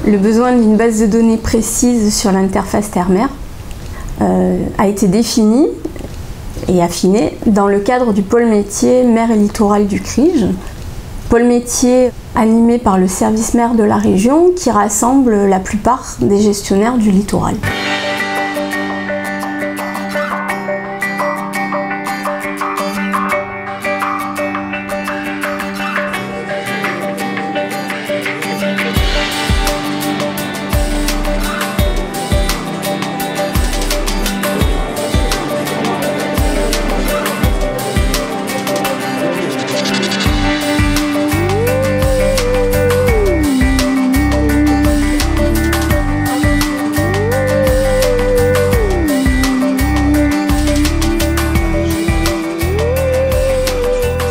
Le besoin d'une base de données précise sur l'interface terre-mer a été défini et affiné dans le cadre du pôle métier mer et littoral du CRIJ. Pôle métier animé par le service mer de la région qui rassemble la plupart des gestionnaires du littoral.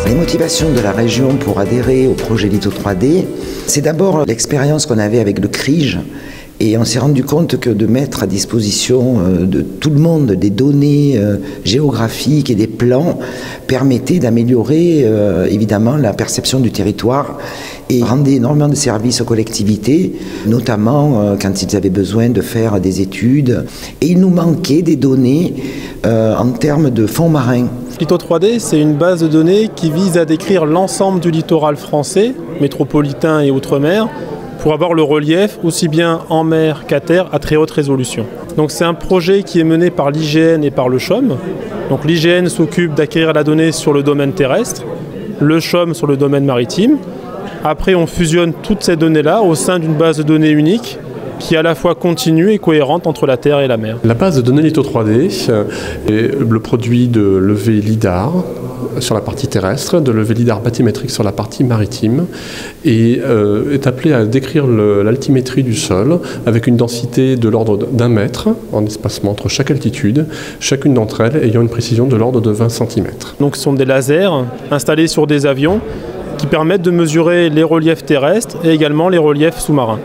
Les motivations de la région pour adhérer au projet Litho 3D, c'est d'abord l'expérience qu'on avait avec le CRIJ. Et on s'est rendu compte que de mettre à disposition de tout le monde des données géographiques et des plans permettait d'améliorer évidemment la perception du territoire et rendait énormément de services aux collectivités, notamment quand ils avaient besoin de faire des études. Et il nous manquait des données en termes de fonds marins. Litho 3D, c'est une base de données qui vise à décrire l'ensemble du littoral français, métropolitain et outre-mer, pour avoir le relief aussi bien en mer qu'à terre à très haute résolution. Donc c'est un projet qui est mené par l'IGN et par le CHOM. Donc l'IGN s'occupe d'acquérir la donnée sur le domaine terrestre, le CHOM sur le domaine maritime. Après on fusionne toutes ces données-là au sein d'une base de données unique qui est à la fois continue et cohérente entre la terre et la mer. La base de données Litho 3D est le produit de levées LIDAR sur la partie terrestre, de levées LIDAR bathymétrique sur la partie maritime et est appelée à décrire l'altimétrie du sol avec une densité de l'ordre d'1 mètre en espacement entre chaque altitude, chacune d'entre elles ayant une précision de l'ordre de 20 cm. Donc ce sont des lasers installés sur des avions qui permettent de mesurer les reliefs terrestres et également les reliefs sous-marins.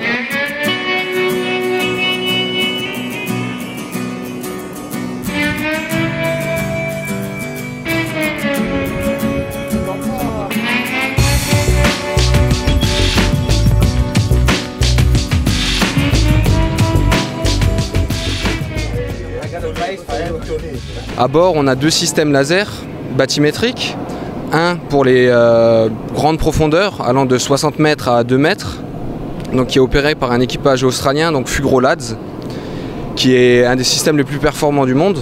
À bord, on a 2 systèmes laser bathymétriques. Un pour les grandes profondeurs, allant de 60 mètres à 2 mètres, donc qui est opéré par un équipage australien, donc Fugro Lads, qui est un des systèmes les plus performants du monde.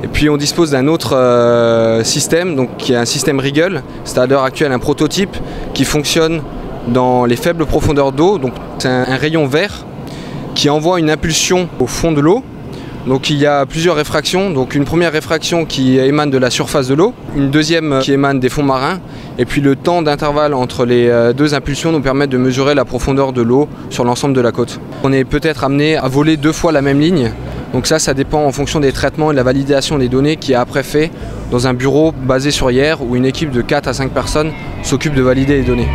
Et puis on dispose d'un autre système, donc qui est un système Rigel. C'est à l'heure actuelle un prototype qui fonctionne dans les faibles profondeurs d'eau. Donc c'est un rayon vert qui envoie une impulsion au fond de l'eau. Donc il y a plusieurs réfractions, donc une première réfraction qui émane de la surface de l'eau, une deuxième qui émane des fonds marins, et puis le temps d'intervalle entre les 2 impulsions nous permet de mesurer la profondeur de l'eau sur l'ensemble de la côte. On est peut-être amené à voler 2 fois la même ligne, donc ça dépend en fonction des traitements et de la validation des données qui est après fait dans un bureau basé sur Hyères où une équipe de 4 à 5 personnes s'occupe de valider les données.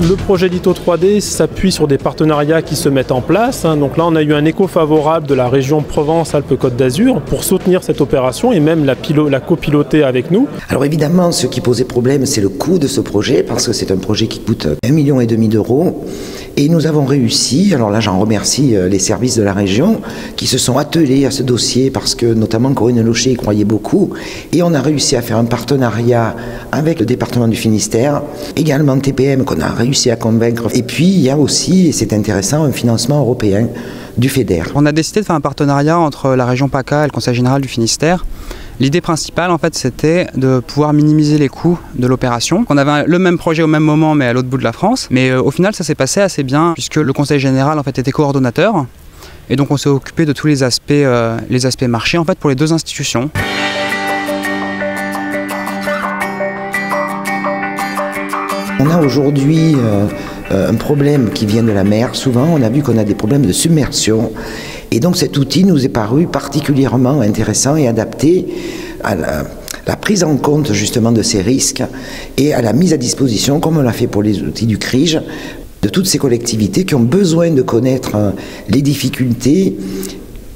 Le projet Litho 3D s'appuie sur des partenariats qui se mettent en place. Donc là, on a eu un écho favorable de la région Provence-Alpes-Côte d'Azur pour soutenir cette opération et même la copiloter avec nous. Alors évidemment, ce qui posait problème, c'est le coût de ce projet, parce que c'est un projet qui coûte 1,5 million d'euros. Et nous avons réussi, alors là j'en remercie les services de la région, qui se sont attelés à ce dossier, parce que notamment Corinne Locher y croyait beaucoup. Et on a réussi à faire un partenariat avec le département du Finistère, également TPM qu'on a réussi à convaincre. Et puis il y a aussi, et c'est intéressant, un financement européen du FEDER. On a décidé de faire un partenariat entre la région PACA et le Conseil général du Finistère. L'idée principale, en fait, c'était de pouvoir minimiser les coûts de l'opération. On avait le même projet au même moment, mais à l'autre bout de la France. Mais au final, ça s'est passé assez bien, puisque le Conseil général, en fait, était coordonnateur. Et donc, on s'est occupé de tous les aspects marché, en fait, pour les 2 institutions. On a aujourd'hui un problème qui vient de la mer. Souvent, on a vu qu'on a des problèmes de submersion. Et donc cet outil nous est paru particulièrement intéressant et adapté la prise en compte justement de ces risques et à la mise à disposition, comme on l'a fait pour les outils du CRIJ, de toutes ces collectivités qui ont besoin de connaître les difficultés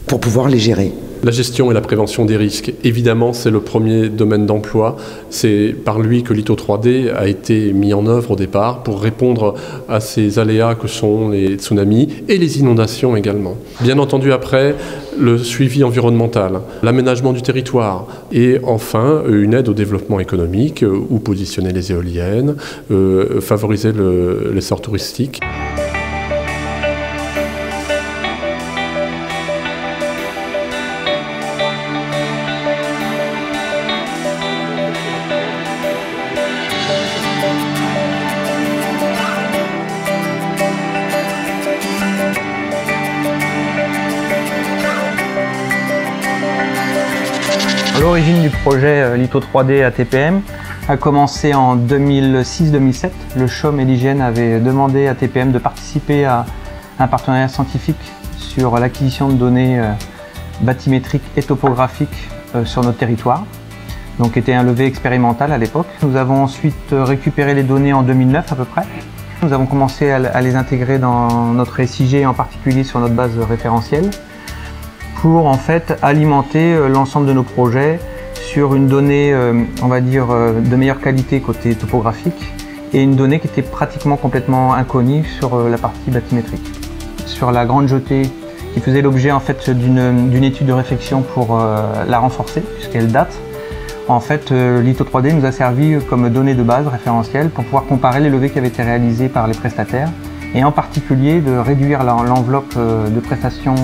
pour pouvoir les gérer. La gestion et la prévention des risques, évidemment, c'est le premier domaine d'emploi. C'est par lui que l'ITO 3D a été mis en œuvre au départ pour répondre à ces aléas que sont les tsunamis et les inondations également. Bien entendu, après, le suivi environnemental, l'aménagement du territoire et enfin une aide au développement économique où positionner les éoliennes, favoriser l'essor touristique. L'origine du projet LITO 3D ATPM a commencé en 2006-2007. Le CHOM et l'IGN avaient demandé à ATPM de participer à un partenariat scientifique sur l'acquisition de données bathymétriques et topographiques sur notre territoire. Donc était un levé expérimental à l'époque. Nous avons ensuite récupéré les données en 2009 à peu près. Nous avons commencé à les intégrer dans notre SIG, en particulier sur notre base référentielle, pour en fait alimenter l'ensemble de nos projets sur une donnée, on va dire, de meilleure qualité côté topographique et une donnée qui était pratiquement complètement inconnue sur la partie bathymétrique. Sur la grande jetée, qui faisait l'objet en fait d'une étude de réflexion pour la renforcer, puisqu'elle date, en fait l'ITO 3D nous a servi comme donnée de base référentielle pour pouvoir comparer les levées qui avaient été réalisées par les prestataires et en particulier de réduire l'enveloppe de prestations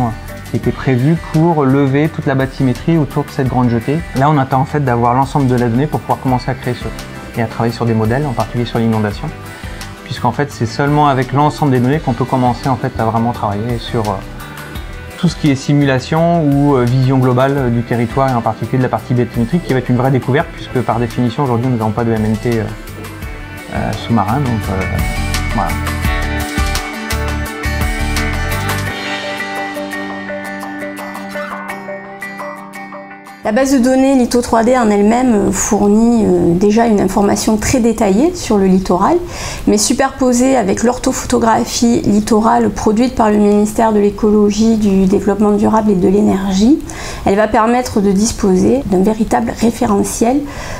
qui était prévu pour lever toute la bathymétrie autour de cette grande jetée. Là, on attend en fait d'avoir l'ensemble de la donnée pour pouvoir commencer à créer et à travailler sur des modèles, en particulier sur l'inondation, puisqu'en fait, c'est seulement avec l'ensemble des données qu'on peut commencer en fait à vraiment travailler sur tout ce qui est simulation ou vision globale du territoire et en particulier de la partie bathymétrique, qui va être une vraie découverte, puisque par définition, aujourd'hui, nous n'avons pas de MNT sous-marin, donc voilà. La base de données LITO 3D en elle-même fournit déjà une information très détaillée sur le littoral, mais superposée avec l'orthophotographie littorale produite par le ministère de l'écologie, du développement durable et de l'énergie, elle va permettre de disposer d'un véritable référentiel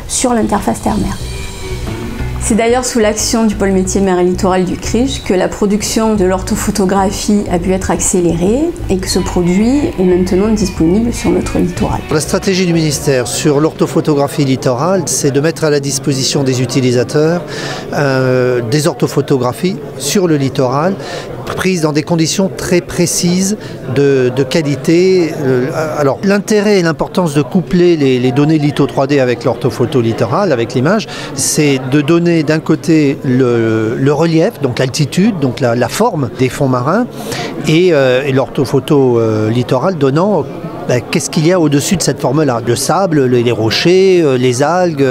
sur l'interface terre-mer. C'est d'ailleurs sous l'action du pôle métier mer et littoral du CRIJ que la production de l'orthophotographie a pu être accélérée et que ce produit est maintenant disponible sur notre littoral. La stratégie du ministère sur l'orthophotographie littorale, c'est de mettre à la disposition des utilisateurs des orthophotographies sur le littoral, prises dans des conditions très précises de qualité. Alors l'intérêt et l'importance de coupler les données LITO 3D avec l'orthophoto littorale, avec l'image, c'est de donner d'un côté le relief, donc l'altitude, donc la forme des fonds marins, et l'orthophoto littorale donnant qu'est-ce qu'il y a au-dessus de cette forme-là? Le sable, les rochers, les algues,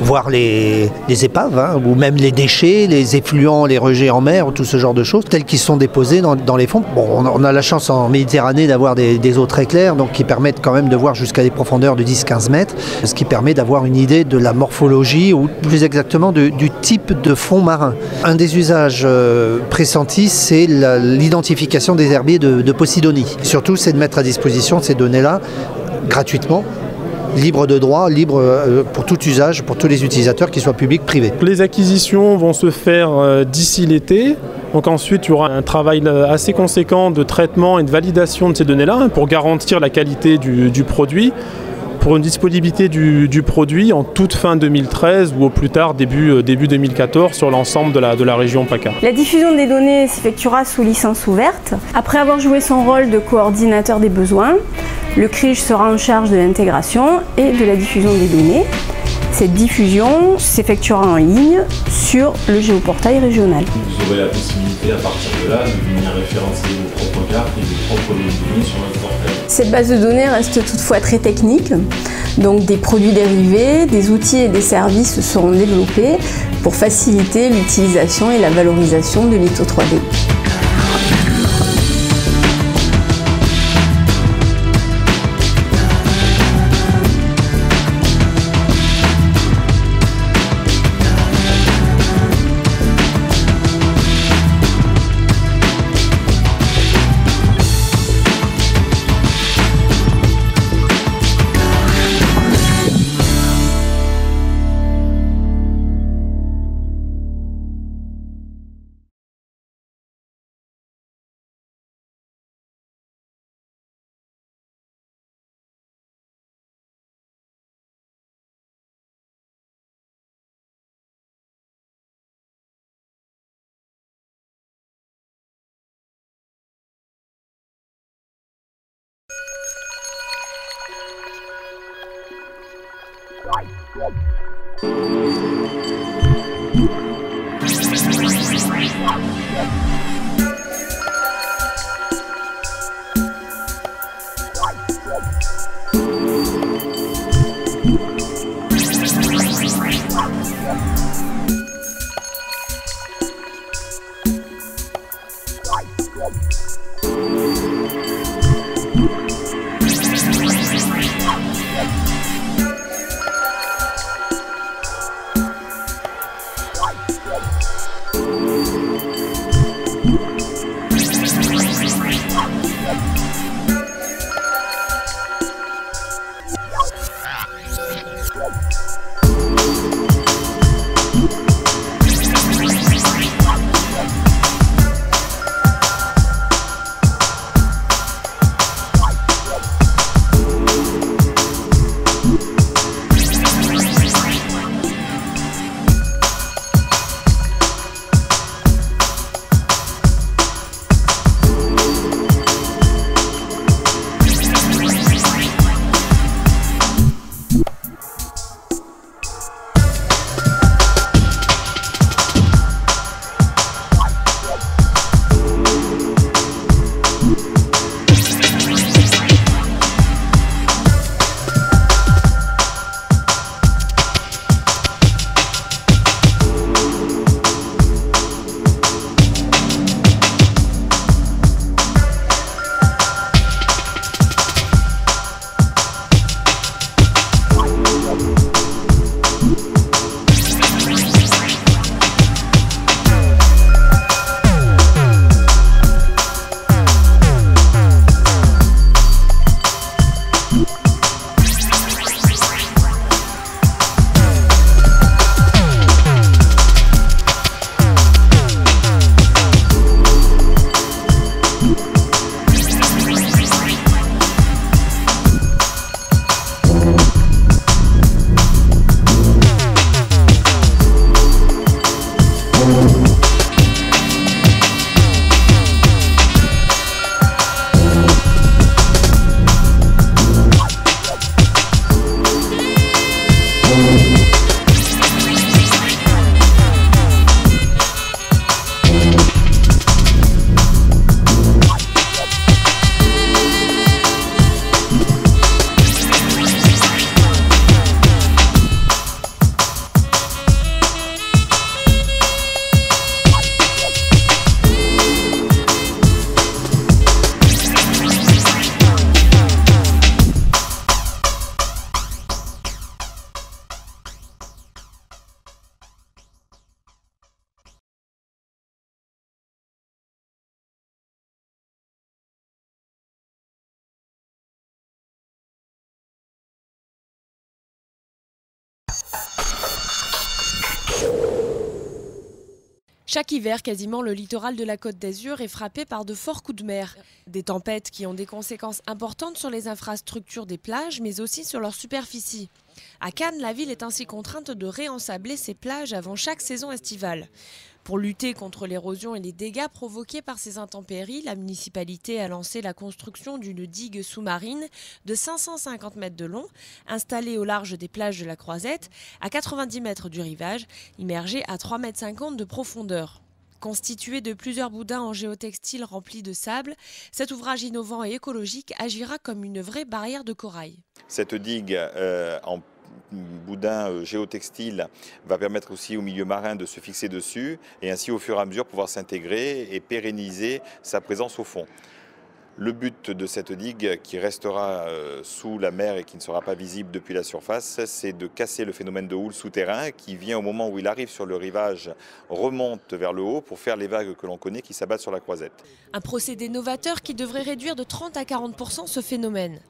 voire les épaves, hein, ou même les déchets, les effluents, les rejets en mer, tout ce genre de choses, tels qu'ils sont déposés dans les fonds. Bon, on a la chance en Méditerranée d'avoir des eaux très claires, donc qui permettent quand même de voir jusqu'à des profondeurs de 10-15 mètres, ce qui permet d'avoir une idée de la morphologie, ou plus exactement du type de fond marin. Un des usages pressentis, c'est l'identification des herbiers de Posidonie. Surtout, c'est de mettre à disposition ces données-là gratuitement, libre de droit, libre pour tout usage, pour tous les utilisateurs, qu'ils soient publics, privés. Les acquisitions vont se faire d'ici l'été. Donc ensuite, il y aura un travail assez conséquent de traitement et de validation de ces données-là pour garantir la qualité du produit, pour une disponibilité du produit en toute fin 2013 ou au plus tard début 2014 sur l'ensemble de la région PACA. La diffusion des données s'effectuera sous licence ouverte. Après avoir joué son rôle de coordinateur des besoins, le CRIJ sera en charge de l'intégration et de la diffusion des données. Cette diffusion s'effectuera en ligne sur le géoportail régional. Vous aurez la possibilité à partir de là de venir référencer vos propres cartes et vos propres données sur notre portail. Cette base de données reste toutefois très technique, donc des produits dérivés, des outils et des services seront développés pour faciliter l'utilisation et la valorisation de l'ITO 3D. Chaque hiver, quasiment, le littoral de la Côte d'Azur est frappé par de forts coups de mer. Des tempêtes qui ont des conséquences importantes sur les infrastructures des plages, mais aussi sur leur superficie. À Cannes, la ville est ainsi contrainte de réensabler ses plages avant chaque saison estivale. Pour lutter contre l'érosion et les dégâts provoqués par ces intempéries, la municipalité a lancé la construction d'une digue sous-marine de 550 mètres de long, installée au large des plages de la Croisette, à 90 mètres du rivage, immergée à 3,50 mètres de profondeur. Constitué de plusieurs boudins en géotextile remplis de sable, cet ouvrage innovant et écologique agira comme une vraie barrière de corail. Cette digue en boudin géotextile va permettre aussi au milieu marin de se fixer dessus et ainsi au fur et à mesure pouvoir s'intégrer et pérenniser sa présence au fond. Le but de cette digue qui restera sous la mer et qui ne sera pas visible depuis la surface, c'est de casser le phénomène de houle souterrain qui vient au moment où il arrive sur le rivage, remonte vers le haut pour faire les vagues que l'on connaît qui s'abattent sur la Croisette. Un procédé novateur qui devrait réduire de 30 à 40% ce phénomène.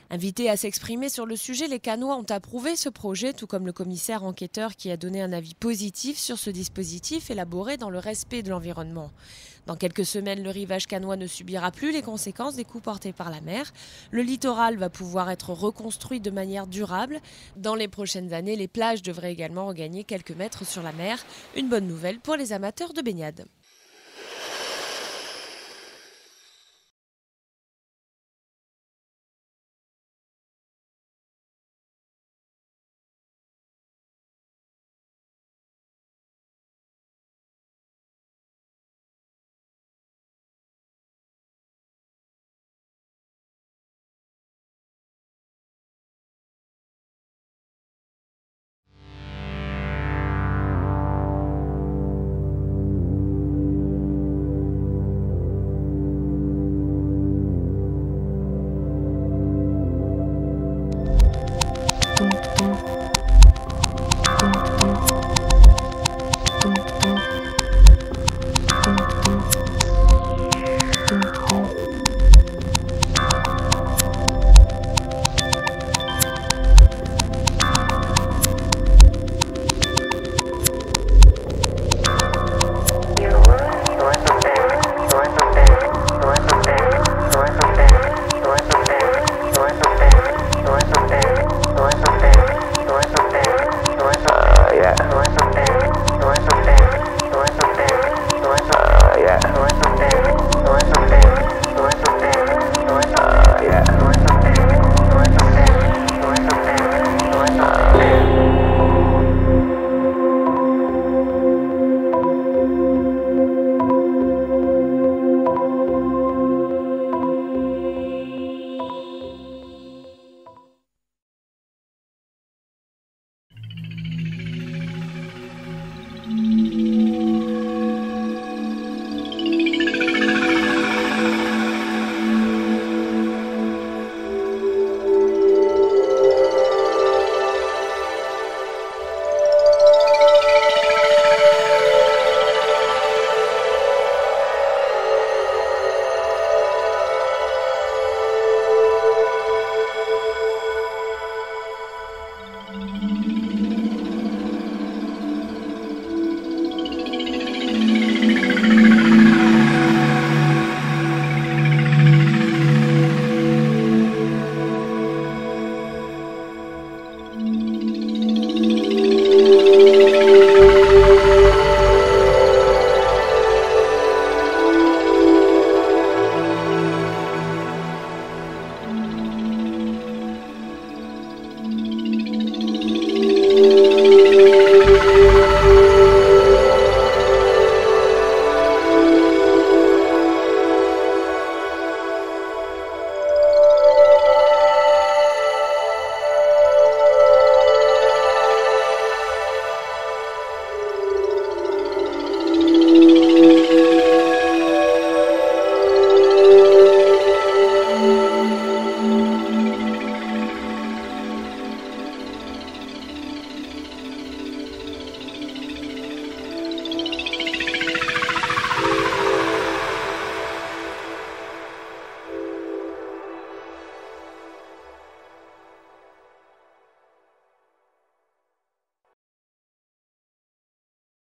Invités à s'exprimer sur le sujet, les Cannois ont approuvé ce projet, tout comme le commissaire enquêteur qui a donné un avis positif sur ce dispositif élaboré dans le respect de l'environnement. Dans quelques semaines, le rivage cannois ne subira plus les conséquences des coups portés par la mer. Le littoral va pouvoir être reconstruit de manière durable. Dans les prochaines années, les plages devraient également regagner quelques mètres sur la mer. Une bonne nouvelle pour les amateurs de baignade.